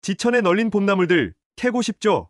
지천에 널린 봄나물들 캐고 싶죠?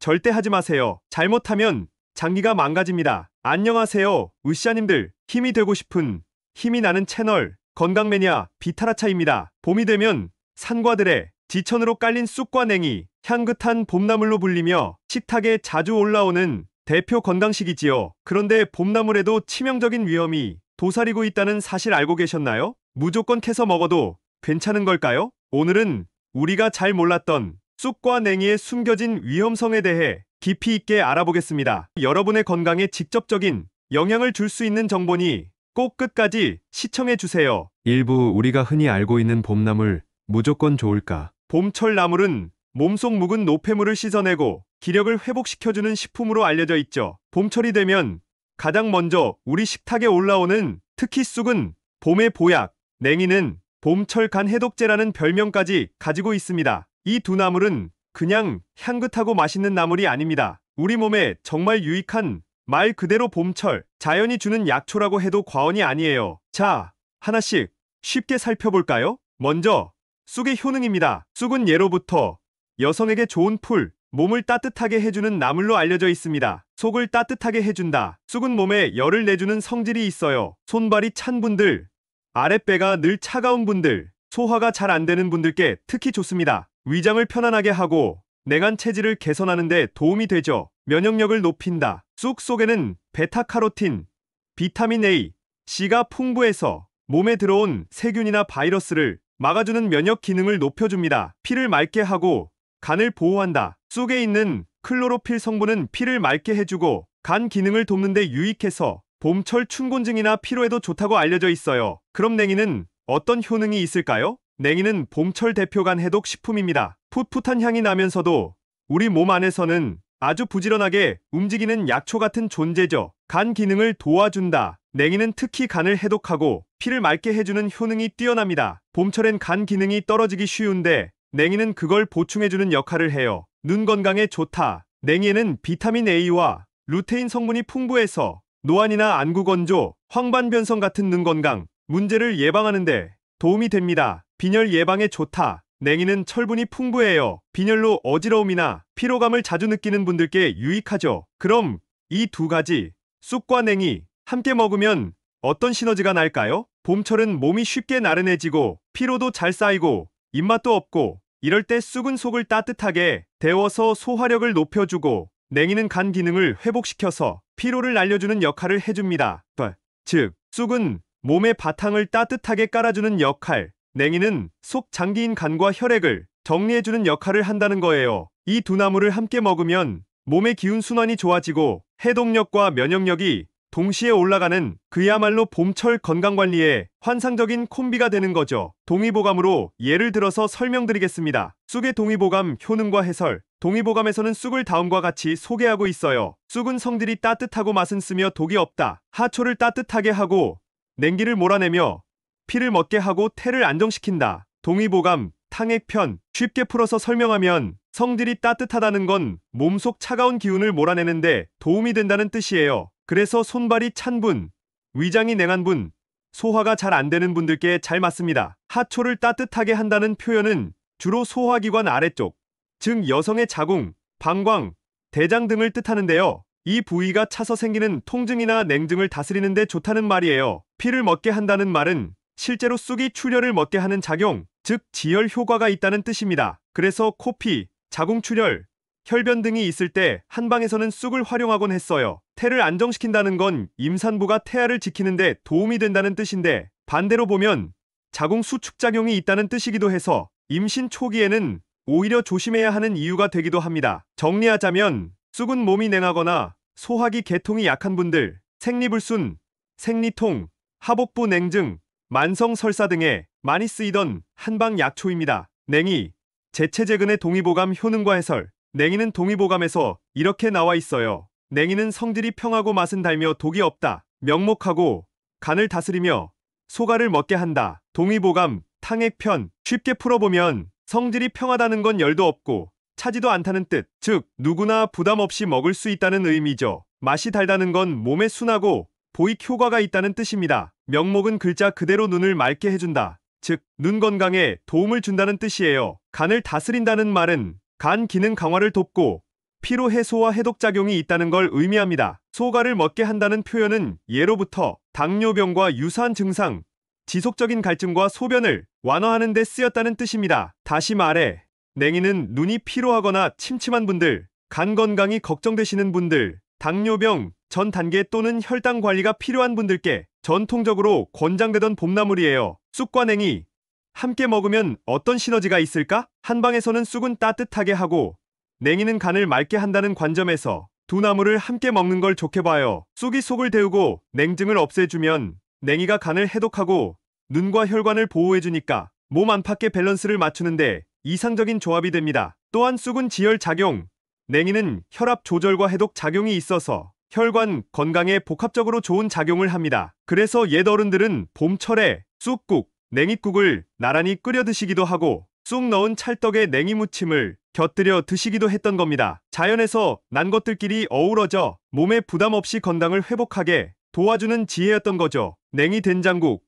절대 하지 마세요. 잘못하면 장기가 망가집니다. 안녕하세요, 으쌰님들. 힘이 되고 싶은 힘이 나는 채널 건강매니아 비타라차입니다. 봄이 되면 산과들에 지천으로 깔린 쑥과 냉이, 향긋한 봄나물로 불리며 식탁에 자주 올라오는 대표 건강식이지요. 그런데 봄나물에도 치명적인 위험이 도사리고 있다는 사실 알고 계셨나요? 무조건 캐서 먹어도 괜찮은 걸까요? 오늘은 우리가 잘 몰랐던 쑥과 냉이의 숨겨진 위험성에 대해 깊이 있게 알아보겠습니다. 여러분의 건강에 직접적인 영향을 줄 수 있는 정보니 꼭 끝까지 시청해주세요. 일부 우리가 흔히 알고 있는 봄나물 무조건 좋을까? 봄철 나물은 몸속 묵은 노폐물을 씻어내고 기력을 회복시켜주는 식품으로 알려져 있죠. 봄철이 되면 가장 먼저 우리 식탁에 올라오는 특히 쑥은 봄의 보약, 냉이는 봄철 간 해독제라는 별명까지 가지고 있습니다. 이 두 나물은 그냥 향긋하고 맛있는 나물이 아닙니다. 우리 몸에 정말 유익한 말 그대로 봄철 자연이 주는 약초라고 해도 과언이 아니에요. 자, 하나씩 쉽게 살펴볼까요? 먼저 쑥의 효능입니다. 쑥은 예로부터 여성에게 좋은 풀, 몸을 따뜻하게 해주는 나물로 알려져 있습니다. 속을 따뜻하게 해준다. 쑥은 몸에 열을 내주는 성질이 있어요. 손발이 찬 분들, 아랫배가 늘 차가운 분들, 소화가 잘 안 되는 분들께 특히 좋습니다. 위장을 편안하게 하고 냉한 체질을 개선하는 데 도움이 되죠. 면역력을 높인다. 쑥 속에는 베타카로틴, 비타민 A, C가 풍부해서 몸에 들어온 세균이나 바이러스를 막아주는 면역 기능을 높여줍니다. 피를 맑게 하고 간을 보호한다. 쑥에 있는 클로로필 성분은 피를 맑게 해주고 간 기능을 돕는 데 유익해서 봄철 춘곤증이나 피로에도 좋다고 알려져 있어요. 그럼 냉이는 어떤 효능이 있을까요? 냉이는 봄철 대표 간 해독 식품입니다. 풋풋한 향이 나면서도 우리 몸 안에서는 아주 부지런하게 움직이는 약초 같은 존재죠. 간 기능을 도와준다. 냉이는 특히 간을 해독하고 피를 맑게 해주는 효능이 뛰어납니다. 봄철엔 간 기능이 떨어지기 쉬운데 냉이는 그걸 보충해주는 역할을 해요. 눈 건강에 좋다. 냉이에는 비타민 A와 루테인 성분이 풍부해서 노안이나 안구 건조, 황반변성 같은 눈 건강 문제를 예방하는데 도움이 됩니다. 빈혈 예방에 좋다. 냉이는 철분이 풍부해요. 빈혈로 어지러움이나 피로감을 자주 느끼는 분들께 유익하죠. 그럼 이 두 가지 쑥과 냉이 함께 먹으면 어떤 시너지가 날까요? 봄철은 몸이 쉽게 나른해지고 피로도 잘 쌓이고 입맛도 없고 이럴 때 쑥은 속을 따뜻하게 데워서 소화력을 높여주고 냉이는 간 기능을 회복시켜서 피로를 날려주는 역할을 해줍니다. 즉, 쑥은 몸의 바탕을 따뜻하게 깔아주는 역할, 냉이는 속 장기인 간과 혈액을 정리해주는 역할을 한다는 거예요. 이 두 나물을 함께 먹으면 몸의 기운 순환이 좋아지고 해독력과 면역력이 동시에 올라가는 그야말로 봄철 건강관리에 환상적인 콤비가 되는 거죠. 동의보감으로 예를 들어서 설명드리겠습니다. 쑥의 동의보감 효능과 해설. 동의보감에서는 쑥을 다음과 같이 소개하고 있어요. 쑥은 성질이 따뜻하고 맛은 쓰며 독이 없다. 하초를 따뜻하게 하고 냉기를 몰아내며 피를 멎게 하고 태를 안정시킨다. 동의보감, 탕액편. 쉽게 풀어서 설명하면 성질이 따뜻하다는 건 몸속 차가운 기운을 몰아내는데 도움이 된다는 뜻이에요. 그래서 손발이 찬 분, 위장이 냉한 분, 소화가 잘 안 되는 분들께 잘 맞습니다. 하초를 따뜻하게 한다는 표현은 주로 소화기관 아래쪽, 즉 여성의 자궁, 방광, 대장 등을 뜻하는데요. 이 부위가 차서 생기는 통증이나 냉증을 다스리는 데 좋다는 말이에요. 피를 멎게 한다는 말은 실제로 쑥이 출혈을 멎게 하는 작용, 즉 지혈 효과가 있다는 뜻입니다. 그래서 코피, 자궁출혈, 혈변 등이 있을 때 한방에서는 쑥을 활용하곤 했어요. 태를 안정시킨다는 건 임산부가 태아를 지키는데 도움이 된다는 뜻인데 반대로 보면 자궁 수축작용이 있다는 뜻이기도 해서 임신 초기에는 오히려 조심해야 하는 이유가 되기도 합니다. 정리하자면 쑥은 몸이 냉하거나 소화기 계통이 약한 분들, 생리불순, 생리통, 하복부 냉증, 만성 설사 등에 많이 쓰이던 한방 약초입니다. 냉이, 제체제근의 동의보감 효능과 해설. 냉이는 동의보감에서 이렇게 나와 있어요. 냉이는 성질이 평하고 맛은 달며 독이 없다. 명목하고 간을 다스리며 소갈을 멎게 한다. 동의보감, 탕액편. 쉽게 풀어보면 성질이 평하다는 건 열도 없고 차지도 않다는 뜻. 즉 누구나 부담 없이 먹을 수 있다는 의미죠. 맛이 달다는 건 몸에 순하고 보익 효과가 있다는 뜻입니다. 명목은 글자 그대로 눈을 맑게 해준다. 즉, 눈 건강에 도움을 준다는 뜻이에요. 간을 다스린다는 말은 간 기능 강화를 돕고 피로 해소와 해독작용이 있다는 걸 의미합니다. 소가를 먹게 한다는 표현은 예로부터 당뇨병과 유사한 증상, 지속적인 갈증과 소변을 완화하는 데 쓰였다는 뜻입니다. 다시 말해, 냉이는 눈이 피로하거나 침침한 분들, 간 건강이 걱정되시는 분들, 당뇨병 전 단계 또는 혈당 관리가 필요한 분들께 전통적으로 권장되던 봄나물이에요. 쑥과 냉이 함께 먹으면 어떤 시너지가 있을까? 한방에서는 쑥은 따뜻하게 하고 냉이는 간을 맑게 한다는 관점에서 두 나물을 함께 먹는 걸 좋게 봐요. 쑥이 속을 데우고 냉증을 없애주면 냉이가 간을 해독하고 눈과 혈관을 보호해주니까 몸 안팎의 밸런스를 맞추는데 이상적인 조합이 됩니다. 또한 쑥은 지혈 작용, 냉이는 혈압 조절과 해독 작용이 있어서 혈관 건강에 복합적으로 좋은 작용을 합니다. 그래서 옛 어른들은 봄철에 쑥국, 냉이국을 나란히 끓여 드시기도 하고 쑥 넣은 찰떡에 냉이 무침을 곁들여 드시기도 했던 겁니다. 자연에서 난 것들끼리 어우러져 몸에 부담 없이 건강을 회복하게 도와주는 지혜였던 거죠. 냉이 된장국.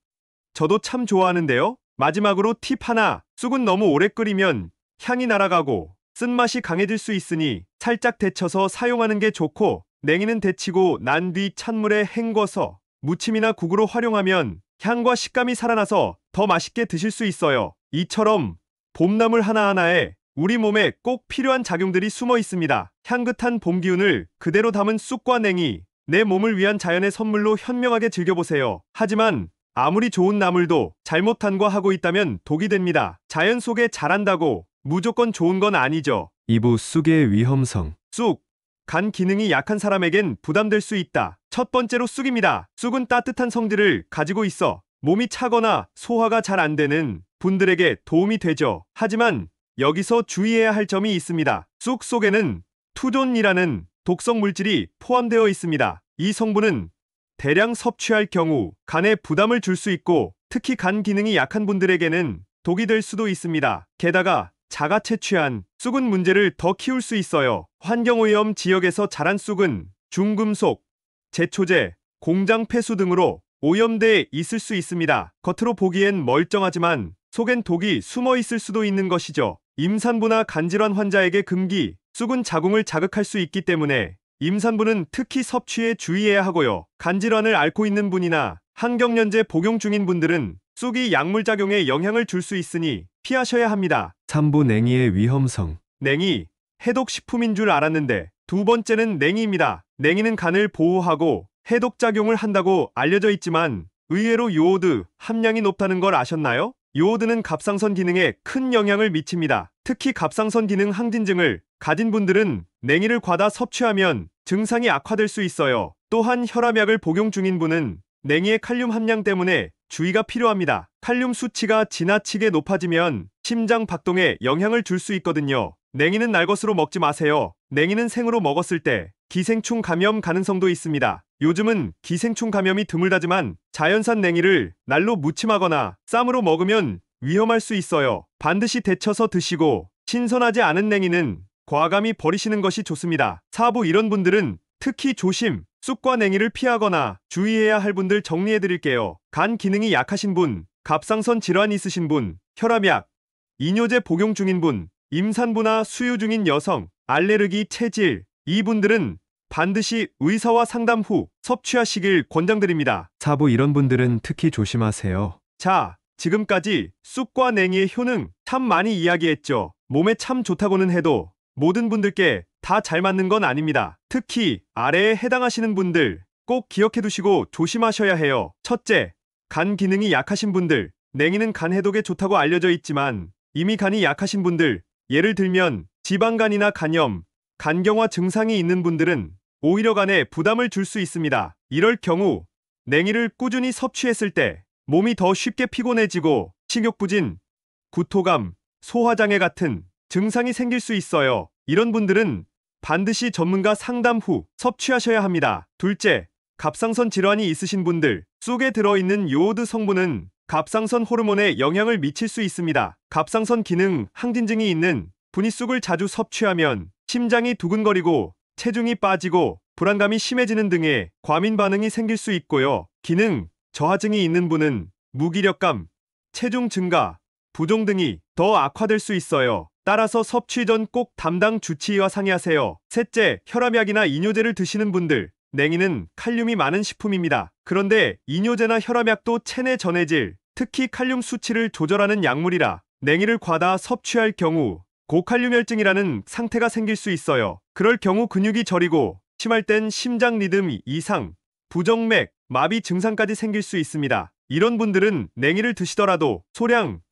저도 참 좋아하는데요. 마지막으로 팁 하나. 쑥은 너무 오래 끓이면 향이 날아가고 쓴맛이 강해질 수 있으니 살짝 데쳐서 사용하는 게 좋고, 냉이는 데치고 난 뒤 찬물에 헹궈서 무침이나 국으로 활용하면 향과 식감이 살아나서 더 맛있게 드실 수 있어요. 이처럼 봄나물 하나하나에 우리 몸에 꼭 필요한 작용들이 숨어 있습니다. 향긋한 봄 기운을 그대로 담은 쑥과 냉이, 내 몸을 위한 자연의 선물로 현명하게 즐겨보세요. 하지만 아무리 좋은 나물도 잘못 간과하고 있다면 독이 됩니다. 자연 속에 자란다고 무조건 좋은 건 아니죠. 2부 쑥의 위험성. 쑥. 간 기능이 약한 사람에겐 부담될 수 있다. 첫 번째로 쑥입니다. 쑥은 따뜻한 성질을 가지고 있어 몸이 차거나 소화가 잘 안 되는 분들에게 도움이 되죠. 하지만 여기서 주의해야 할 점이 있습니다. 쑥 속에는 투존이라는 독성 물질이 포함되어 있습니다. 이 성분은 대량 섭취할 경우 간에 부담을 줄 수 있고 특히 간 기능이 약한 분들에게는 독이 될 수도 있습니다. 게다가 자가 채취한 쑥은 문제를 더 키울 수 있어요. 환경오염 지역에서 자란 쑥은 중금속, 제초제, 공장 폐수 등으로 오염돼 있을 수 있습니다. 겉으로 보기엔 멀쩡하지만 속엔 독이 숨어 있을 수도 있는 것이죠. 임산부나 간질환 환자에게 금기, 쑥은 자궁을 자극할 수 있기 때문에 임산부는 특히 섭취에 주의해야 하고요. 간질환을 앓고 있는 분이나 항경련제 복용 중인 분들은 쑥이 약물작용에 영향을 줄 수 있으니 피하셔야 합니다. 3부 냉이의 위험성. 냉이, 해독식품인 줄 알았는데 두 번째는 냉이입니다. 냉이는 간을 보호하고 해독작용을 한다고 알려져 있지만 의외로 요오드 함량이 높다는 걸 아셨나요? 요오드는 갑상선 기능에 큰 영향을 미칩니다. 특히 갑상선 기능 항진증을 가진 분들은 냉이를 과다 섭취하면 증상이 악화될 수 있어요. 또한 혈압약을 복용 중인 분은 냉이의 칼륨 함량 때문에 주의가 필요합니다. 칼륨 수치가 지나치게 높아지면 심장 박동에 영향을 줄 수 있거든요. 냉이는 날것으로 먹지 마세요. 냉이는 생으로 먹었을 때 기생충 감염 가능성도 있습니다. 요즘은 기생충 감염이 드물다지만 자연산 냉이를 날로 무침하거나 쌈으로 먹으면 위험할 수 있어요. 반드시 데쳐서 드시고 신선하지 않은 냉이는 과감히 버리시는 것이 좋습니다. 4부 이런 분들은 특히 조심, 쑥과 냉이를 피하거나 주의해야 할 분들 정리해드릴게요. 간 기능이 약하신 분, 갑상선 질환 있으신 분, 혈압약, 이뇨제 복용 중인 분, 임산부나 수유 중인 여성, 알레르기, 체질, 이분들은 반드시 의사와 상담 후 섭취하시길 권장드립니다. 4부 이런 분들은 특히 조심하세요. 자, 지금까지 쑥과 냉이의 효능 참 많이 이야기했죠. 몸에 참 좋다고는 해도 모든 분들께 다 잘 맞는 건 아닙니다. 특히 아래에 해당하시는 분들 꼭 기억해 두시고 조심하셔야 해요. 첫째, 간 기능이 약하신 분들. 냉이는 간 해독에 좋다고 알려져 있지만 이미 간이 약하신 분들, 예를 들면 지방간이나 간염, 간경화 증상이 있는 분들은 오히려 간에 부담을 줄 수 있습니다. 이럴 경우 냉이를 꾸준히 섭취했을 때 몸이 더 쉽게 피곤해지고 식욕부진, 구토감, 소화장애 같은 증상이 생길 수 있어요. 이런 분들은 반드시 전문가 상담 후 섭취하셔야 합니다. 둘째, 갑상선 질환이 있으신 분들, 쑥에 들어있는 요오드 성분은 갑상선 호르몬에 영향을 미칠 수 있습니다. 갑상선 기능 항진증이 있는 분이 쑥을 자주 섭취하면 심장이 두근거리고 체중이 빠지고 불안감이 심해지는 등의 과민 반응이 생길 수 있고요. 기능 저하증이 있는 분은 무기력감, 체중 증가, 부종 등이 더 악화될 수 있어요. 따라서 섭취 전 꼭 담당 주치의와 상의하세요. 셋째, 혈압약이나 이뇨제를 드시는 분들. 냉이는 칼륨이 많은 식품입니다. 그런데 이뇨제나 혈압약도 체내 전해질, 특히 칼륨 수치를 조절하는 약물이라 냉이를 과다 섭취할 경우 고칼륨혈증이라는 상태가 생길 수 있어요. 그럴 경우 근육이 저리고 심할 땐 심장 리듬 이상, 부정맥, 마비 증상까지 생길 수 있습니다. 이런 분들은 냉이를 드시더라도 소량,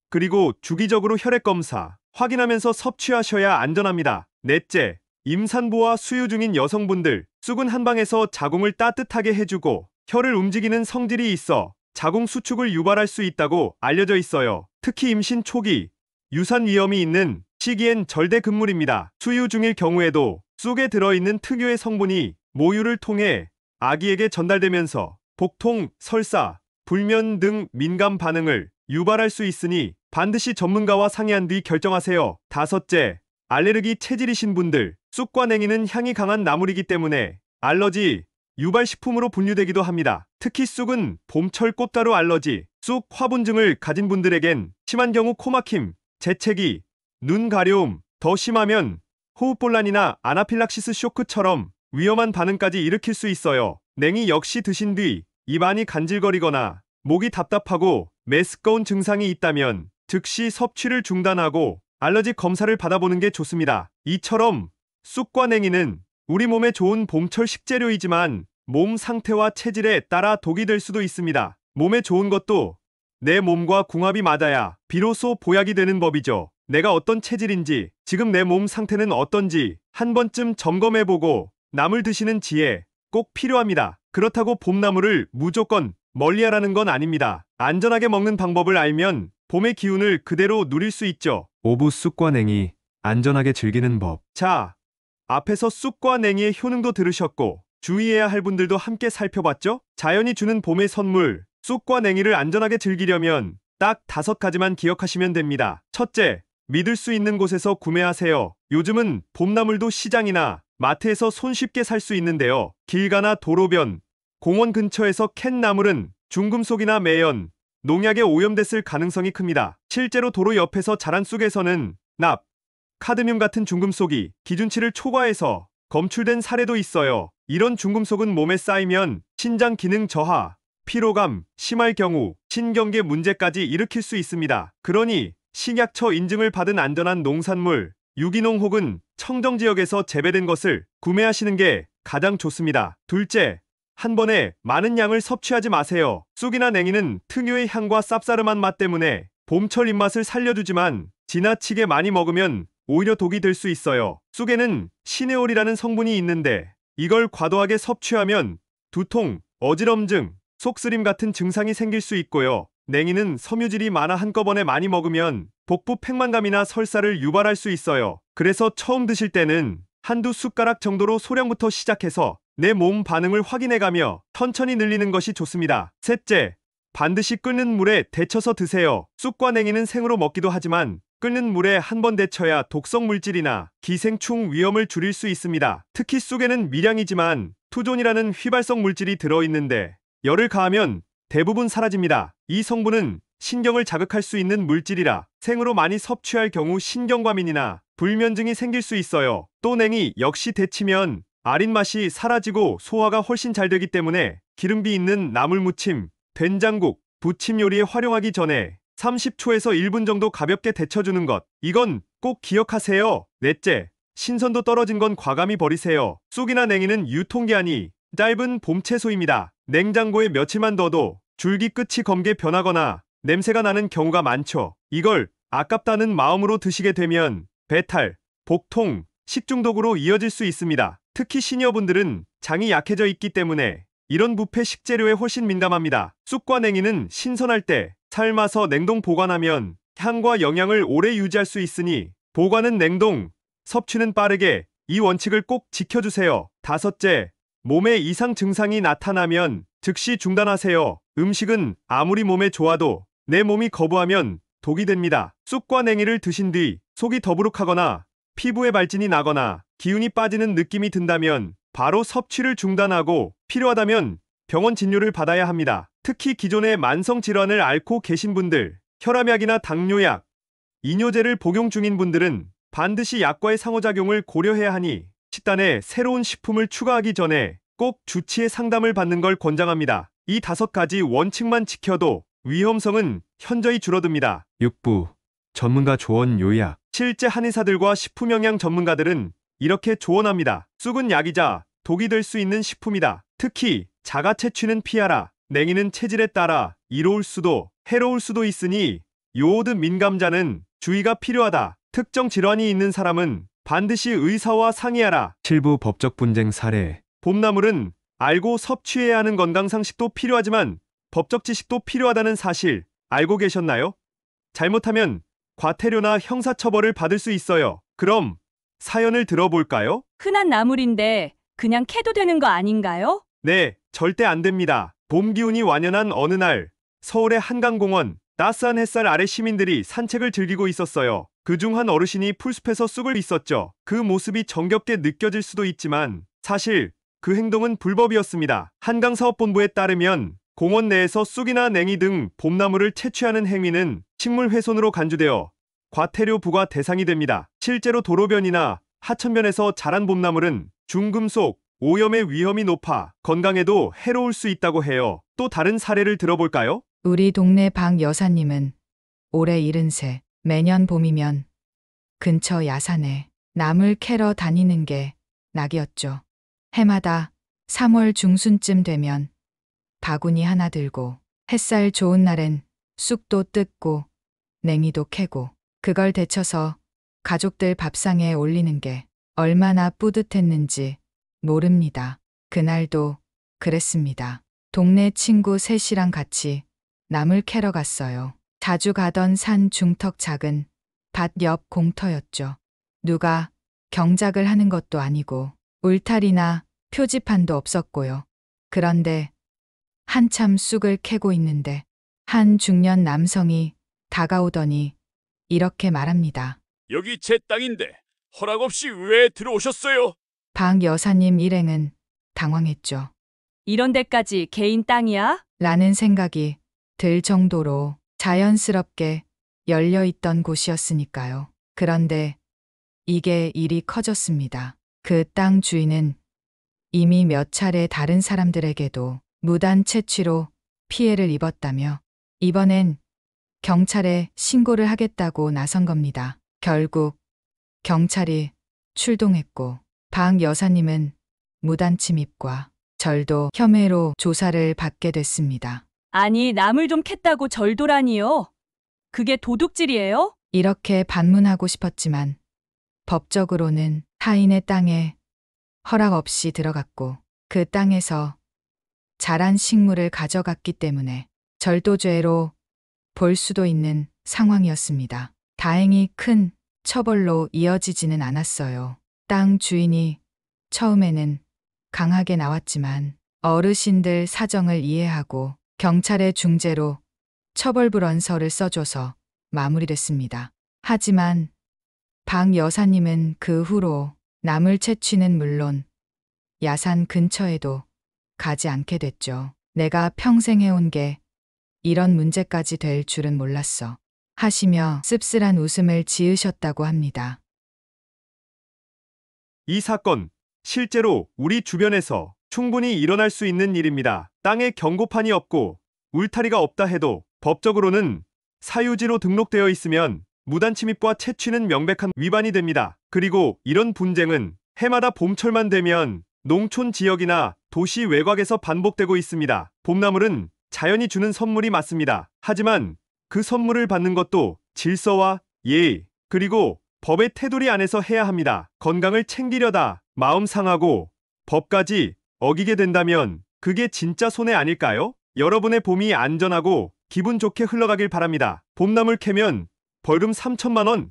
그리고 주기적으로 혈액 검사, 확인하면서 섭취하셔야 안전합니다. 넷째, 임산부와 수유 중인 여성분들, 쑥은 한방에서 자궁을 따뜻하게 해주고 혀를 움직이는 성질이 있어 자궁 수축을 유발할 수 있다고 알려져 있어요. 특히 임신 초기, 유산 위험이 있는 시기엔 절대 금물입니다. 수유 중일 경우에도 쑥에 들어있는 특유의 성분이 모유를 통해 아기에게 전달되면서 복통, 설사, 불면 등 민감 반응을 유발할 수 있으니 반드시 전문가와 상의한 뒤 결정하세요. 다섯째, 알레르기 체질이신 분들, 쑥과 냉이는 향이 강한 나물이기 때문에 알러지 유발식품으로 분류되기도 합니다. 특히 쑥은 봄철 꽃가루 알러지, 쑥 화분증을 가진 분들에겐 심한 경우 코막힘, 재채기, 눈 가려움, 더 심하면 호흡곤란이나 아나필락시스 쇼크처럼 위험한 반응까지 일으킬 수 있어요. 냉이 역시 드신 뒤 입안이 간질거리거나 목이 답답하고 메스꺼운 증상이 있다면 즉시 섭취를 중단하고 알러지 검사를 받아보는 게 좋습니다. 이처럼 쑥과 냉이는 우리 몸에 좋은 봄철 식재료이지만 몸 상태와 체질에 따라 독이 될 수도 있습니다. 몸에 좋은 것도 내 몸과 궁합이 맞아야 비로소 보약이 되는 법이죠. 내가 어떤 체질인지, 지금 내 몸 상태는 어떤지 한 번쯤 점검해보고 나물 드시는 지혜 꼭 필요합니다. 그렇다고 봄나물을 무조건 멀리하라는 건 아닙니다. 안전하게 먹는 방법을 알면 봄의 기운을 그대로 누릴 수 있죠. 오부 쑥과 냉이 안전하게 즐기는 법. 자, 앞에서 쑥과 냉이의 효능도 들으셨고 주의해야 할 분들도 함께 살펴봤죠? 자연이 주는 봄의 선물, 쑥과 냉이를 안전하게 즐기려면 딱 5가지만 기억하시면 됩니다. 첫째, 믿을 수 있는 곳에서 구매하세요. 요즘은 봄나물도 시장이나 마트에서 손쉽게 살 수 있는데요. 길 가나 도로변, 공원 근처에서 캔 나물은 중금속이나 매연, 농약에 오염됐을 가능성이 큽니다. 실제로 도로 옆에서 자란 쑥에서는 납, 카드뮴 같은 중금속이 기준치를 초과해서 검출된 사례도 있어요. 이런 중금속은 몸에 쌓이면 신장 기능 저하, 피로감, 심할 경우 신경계 문제까지 일으킬 수 있습니다. 그러니 식약처 인증을 받은 안전한 농산물, 유기농 혹은 청정지역에서 재배된 것을 구매하시는 게 가장 좋습니다. 둘째, 한 번에 많은 양을 섭취하지 마세요. 쑥이나 냉이는 특유의 향과 쌉싸름한 맛 때문에 봄철 입맛을 살려주지만 지나치게 많이 먹으면 오히려 독이 될 수 있어요. 쑥에는 시네올이라는 성분이 있는데 이걸 과도하게 섭취하면 두통, 어지럼증, 속쓰림 같은 증상이 생길 수 있고요. 냉이는 섬유질이 많아 한꺼번에 많이 먹으면 복부 팽만감이나 설사를 유발할 수 있어요. 그래서 처음 드실 때는 한두 숟가락 정도로 소량부터 시작해서 내 몸 반응을 확인해가며 천천히 늘리는 것이 좋습니다. 셋째, 반드시 끓는 물에 데쳐서 드세요. 쑥과 냉이는 생으로 먹기도 하지만 끓는 물에 한 번 데쳐야 독성 물질이나 기생충 위험을 줄일 수 있습니다. 특히 쑥에는 미량이지만 투존이라는 휘발성 물질이 들어있는데 열을 가하면 대부분 사라집니다. 이 성분은 신경을 자극할 수 있는 물질이라 생으로 많이 섭취할 경우 신경과민이나 불면증이 생길 수 있어요. 또 냉이 역시 데치면 아린 맛이 사라지고 소화가 훨씬 잘 되기 때문에 기름기 있는 나물무침, 된장국, 부침 요리에 활용하기 전에 30초에서 1분 정도 가볍게 데쳐주는 것. 이건 꼭 기억하세요. 넷째, 신선도 떨어진 건 과감히 버리세요. 쑥이나 냉이는 유통기한이 짧은 봄 채소입니다. 냉장고에 며칠만 둬도 줄기 끝이 검게 변하거나 냄새가 나는 경우가 많죠. 이걸 아깝다는 마음으로 드시게 되면 배탈, 복통, 식중독으로 이어질 수 있습니다. 특히 시니어분들은 장이 약해져 있기 때문에 이런 부패 식재료에 훨씬 민감합니다. 쑥과 냉이는 신선할 때 삶아서 냉동 보관하면 향과 영양을 오래 유지할 수 있으니 보관은 냉동, 섭취는 빠르게 이 원칙을 꼭 지켜주세요. 다섯째, 몸에 이상 증상이 나타나면 즉시 중단하세요. 음식은 아무리 몸에 좋아도 내 몸이 거부하면 독이 됩니다. 쑥과 냉이를 드신 뒤 속이 더부룩하거나 피부에 발진이 나거나 기운이 빠지는 느낌이 든다면 바로 섭취를 중단하고 필요하다면 병원 진료를 받아야 합니다. 특히 기존의 만성 질환을 앓고 계신 분들, 혈압약이나 당뇨약, 이뇨제를 복용 중인 분들은 반드시 약과의 상호작용을 고려해야 하니 식단에 새로운 식품을 추가하기 전에 꼭 주치의 상담을 받는 걸 권장합니다. 이 5가지 원칙만 지켜도 위험성은 현저히 줄어듭니다. 6부 전문가 조언 요약. 실제 한의사들과 식품영양 전문가들은 이렇게 조언합니다. 쑥은 약이자 독이 될 수 있는 식품이다. 특히 자가 채취는 피하라. 냉이는 체질에 따라 이로울 수도 해로울 수도 있으니 요오드 민감자는 주의가 필요하다. 특정 질환이 있는 사람은 반드시 의사와 상의하라. 7부 법적 분쟁 사례. 봄나물은 알고 섭취해야 하는 건강상식도 필요하지만 법적 지식도 필요하다는 사실 알고 계셨나요? 잘못하면 과태료나 형사처벌을 받을 수 있어요. 그럼 사연을 들어볼까요? 흔한 나물인데 그냥 캐도 되는 거 아닌가요? 네, 절대 안 됩니다. 봄 기운이 완연한 어느 날 서울의 한강공원 따스한 햇살 아래 시민들이 산책을 즐기고 있었어요. 그중 한 어르신이 풀숲에서 쑥을 있었죠. 그 모습이 정겹게 느껴질 수도 있지만 사실 그 행동은 불법이었습니다. 한강사업본부에 따르면 공원 내에서 쑥이나 냉이 등 봄나물을 채취하는 행위는 식물훼손으로 간주되어 과태료 부과 대상이 됩니다. 실제로 도로변이나 하천변에서 자란 봄나물은 중금속, 오염의 위험이 높아 건강에도 해로울 수 있다고 해요. 또 다른 사례를 들어볼까요? 우리 동네 박 여사님은 올해 73, 매년 봄이면 근처 야산에 나물 캐러 다니는 게 낙이었죠. 해마다 3월 중순쯤 되면 바구니 하나 들고 햇살 좋은 날엔 쑥도 뜯고 냉이도 캐고 그걸 데쳐서 가족들 밥상에 올리는 게 얼마나 뿌듯했는지 모릅니다. 그날도 그랬습니다. 동네 친구 셋이랑 같이 나물 캐러 갔어요. 자주 가던 산 중턱 작은 밭 옆 공터였죠. 누가 경작을 하는 것도 아니고 울타리나 표지판도 없었고요. 그런데 한참 쑥을 캐고 있는데 한 중년 남성이 다가오더니 이렇게 말합니다. 여기 제 땅인데 허락 없이 왜 들어오셨어요? 박 여사님 일행은 당황했죠. 이런 데까지 개인 땅이야? 라는 생각이 들 정도로 자연스럽게 열려있던 곳이었으니까요. 그런데 이게 일이 커졌습니다. 그 땅 주인은 이미 몇 차례 다른 사람들에게도 무단 채취로 피해를 입었다며 이번엔 경찰에 신고를 하겠다고 나선 겁니다. 결국 경찰이 출동했고 박 여사님은 무단 침입과 절도 혐의로 조사를 받게 됐습니다. 아니, 나물 좀 캤다고 절도라니요? 그게 도둑질이에요? 이렇게 반문하고 싶었지만 법적으로는 타인의 땅에 허락 없이 들어갔고 그 땅에서 자란 식물을 가져갔기 때문에 절도죄로 볼 수도 있는 상황이었습니다. 다행히 큰 처벌로 이어지지는 않았어요. 땅 주인이 처음에는 강하게 나왔지만 어르신들 사정을 이해하고 경찰의 중재로 처벌불원서를 써줘서 마무리됐습니다. 하지만 박 여사님은 그 후로 나물 채취는 물론 야산 근처에도 가지 않게 됐죠. 내가 평생 해온 게 이런 문제까지 될 줄은 몰랐어. 하시며 씁쓸한 웃음을 지으셨다고 합니다. 이 사건, 실제로 우리 주변에서 충분히 일어날 수 있는 일입니다. 땅에 경고판이 없고 울타리가 없다 해도 법적으로는 사유지로 등록되어 있으면 무단 침입과 채취는 명백한 위반이 됩니다. 그리고 이런 분쟁은 해마다 봄철만 되면 농촌 지역이나 도시 외곽에서 반복되고 있습니다. 봄나물은 자연이 주는 선물이 맞습니다. 하지만 그 선물을 받는 것도 질서와 예의, 그리고 법의 테두리 안에서 해야 합니다. 건강을 챙기려다 마음 상하고 법까지 어기게 된다면 그게 진짜 손해 아닐까요? 여러분의 봄이 안전하고 기분 좋게 흘러가길 바랍니다. 봄나물 캐면 벌금 3천만 원,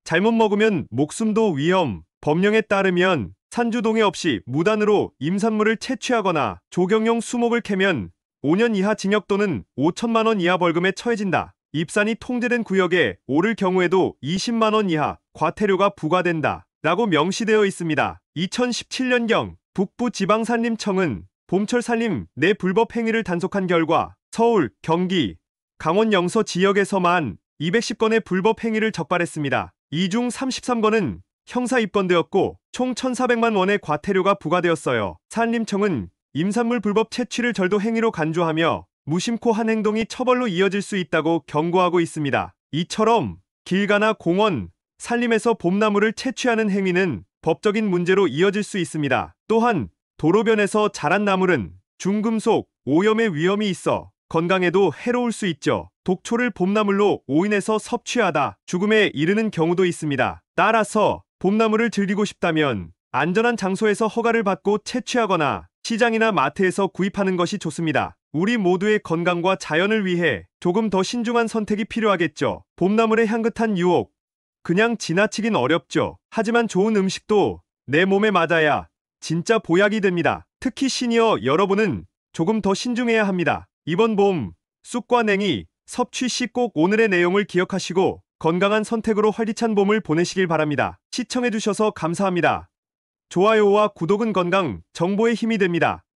잘못 먹으면 목숨도 위험, 법령에 따르면 산주동의 없이 무단으로 임산물을 채취하거나 조경용 수목을 캐면 5년 이하 징역 또는 5천만 원 이하 벌금에 처해진다. 입산이 통제된 구역에 오를 경우에도 20만 원 이하 과태료가 부과된다. 라고 명시되어 있습니다. 2017년경 북부지방산림청은 봄철 산림 내 불법 행위를 단속한 결과 서울, 경기, 강원 영서 지역에서만 210건의 불법 행위를 적발했습니다. 이 중 33건은 형사 입건되었고 총 1,400만 원의 과태료가 부과되었어요. 산림청은 임산물 불법 채취를 절도 행위로 간주하며 무심코 한 행동이 처벌로 이어질 수 있다고 경고하고 있습니다. 이처럼 길가나 공원, 산림에서 봄나무를 채취하는 행위는 법적인 문제로 이어질 수 있습니다. 또한 도로변에서 자란 나물은 중금속, 오염의 위험이 있어 건강에도 해로울 수 있죠. 독초를 봄나물로 오인해서 섭취하다 죽음에 이르는 경우도 있습니다. 따라서 봄나물을 즐기고 싶다면 안전한 장소에서 허가를 받고 채취하거나 시장이나 마트에서 구입하는 것이 좋습니다. 우리 모두의 건강과 자연을 위해 조금 더 신중한 선택이 필요하겠죠. 봄나물의 향긋한 유혹, 그냥 지나치긴 어렵죠. 하지만 좋은 음식도 내 몸에 맞아야 진짜 보약이 됩니다. 특히 시니어 여러분은 조금 더 신중해야 합니다. 이번 봄, 쑥과 냉이, 섭취 시 꼭 오늘의 내용을 기억하시고 건강한 선택으로 활기찬 봄을 보내시길 바랍니다. 시청해주셔서 감사합니다. 좋아요와 구독은 건강 정보의 힘이 됩니다.